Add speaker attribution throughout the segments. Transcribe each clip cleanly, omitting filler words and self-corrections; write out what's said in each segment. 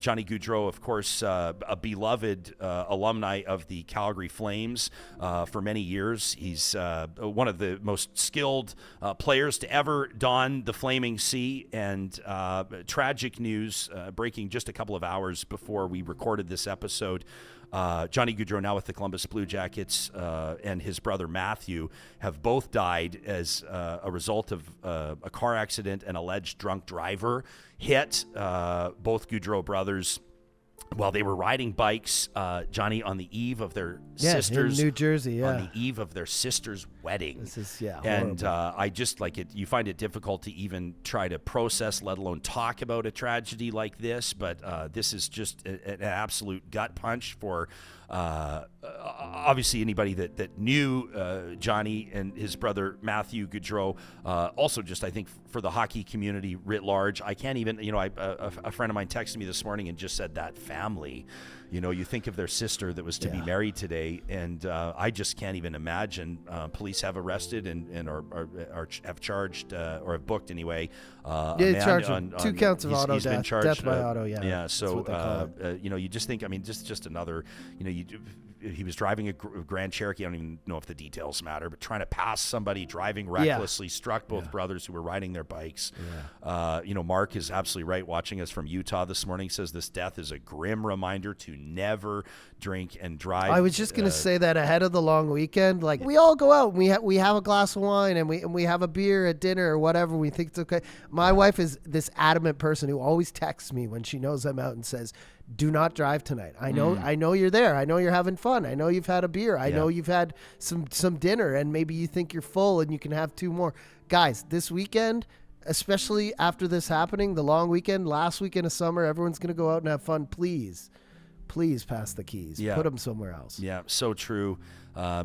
Speaker 1: Johnny Gaudreau, of course, a beloved alumni of the Calgary Flames for many years. He's one of the most skilled players to ever don the Flaming C. And tragic news breaking just a couple of hours before we recorded this episode. Johnny Gaudreau, now with the Columbus Blue Jackets, and his brother Matthew have both died as a result of a car accident. An alleged drunk driver hit both Gaudreau brothers while they were riding bikes, Johnny, on the eve of their sister's
Speaker 2: in New Jersey,
Speaker 1: on the eve of their sister's wedding.
Speaker 2: This is
Speaker 1: and I just like it. You find it difficult to even try to process, let alone talk about a tragedy like this. But this is just an absolute gut punch for obviously anybody that knew Johnny and his brother Matthew Gaudreau. Also, just I think for the hockey community writ large. I can't even, a friend of mine texted me this morning and just said that family. You think of their sister that was to be married today, and I just can't even imagine. Police have arrested and are have charged or have booked anyway.
Speaker 2: Charged on 2 counts of auto
Speaker 1: he's
Speaker 2: death.
Speaker 1: Been charged,
Speaker 2: death by auto.
Speaker 1: Yeah. So you just think, just another. He was driving a Grand Cherokee. I don't even know if the details matter, but trying to pass somebody, driving recklessly, struck both brothers who were riding their bikes. Mark is absolutely right. Watching us from Utah this morning, says this death is a grim reminder to never drink and drive.
Speaker 2: I was just going to say that ahead of the long weekend, like we all go out and we have a glass of wine and we have a beer at dinner or whatever. We think it's okay. My wife is this adamant person who always texts me when she knows I'm out and says, do not drive tonight. I know you're there. I know you're having fun. I know you've had a beer. I know you've had some dinner, and maybe you think you're full and you can have 2 more. Guys, this weekend, especially after this happening, the long weekend, last weekend of summer, everyone's going to go out and have fun. Please pass the keys. Put them somewhere else.
Speaker 1: Yeah, so true.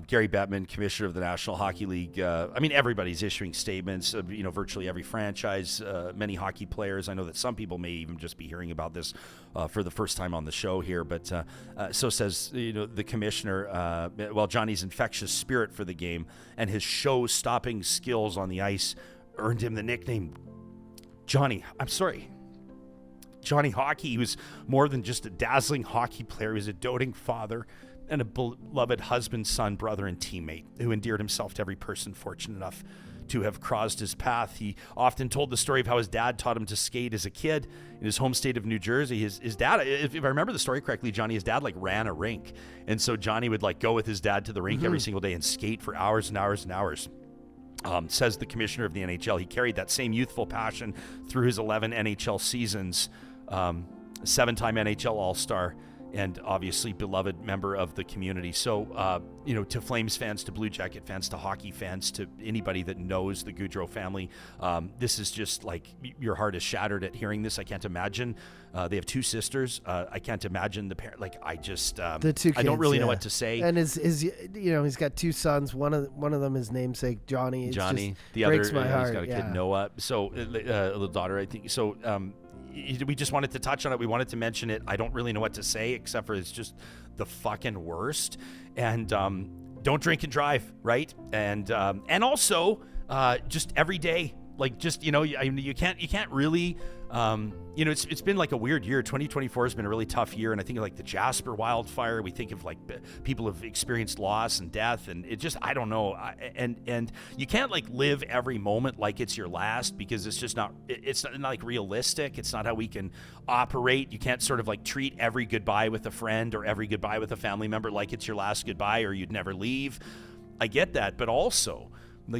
Speaker 1: Gary Bettman, commissioner of the National Hockey League. Everybody's issuing statements. Virtually every franchise, many hockey players. I know that some people may even just be hearing about this for the first time on the show here. But so says the commissioner. Johnny's infectious spirit for the game and his show-stopping skills on the ice earned him the nickname Johnny. I'm sorry. Johnny Hockey. He was more than just a dazzling hockey player. He was a doting father and a beloved husband, son, brother, and teammate who endeared himself to every person fortunate enough to have crossed his path. He often told the story of how his dad taught him to skate as a kid in his home state of New Jersey. His dad, if I remember the story correctly, Johnny, his dad ran a rink. And so Johnny would go with his dad to the rink every single day and skate for hours and hours and hours. Says the commissioner of the NHL, he carried that same youthful passion through his 11 NHL seasons. 7-time NHL All-Star, and obviously beloved member of the community. So, to Flames fans, to Blue Jacket fans, to hockey fans, to anybody that knows the Gaudreau family, this is just your heart is shattered at hearing this. I can't imagine. They have 2 sisters. I can't imagine the parent. I just,
Speaker 2: the 2 kids,
Speaker 1: I don't really know what to say.
Speaker 2: And he's got 2 sons. One of them is namesake Johnny.
Speaker 1: The
Speaker 2: breaks
Speaker 1: other,
Speaker 2: my heart.
Speaker 1: He's got a kid, Noah. So, a little daughter, I think. So, we just wanted to touch on it. We wanted to mention it. I don't really know what to say except for it's just the fucking worst. And don't drink and drive, right? And also just every day, you can't really. It's been a weird year. 2024 has been a really tough year, and I think of the Jasper wildfire. We think of people have experienced loss and death, and it just I don't know. And you can't live every moment like it's your last, because it's just not. It's not realistic. It's not how we can operate. You can't sort of treat every goodbye with a friend or every goodbye with a family member like it's your last goodbye or you'd never leave. I get that, but also.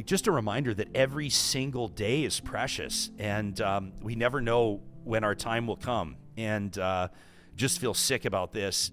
Speaker 1: Just a reminder that every single day is precious, and we never know when our time will come, and just feel sick about this.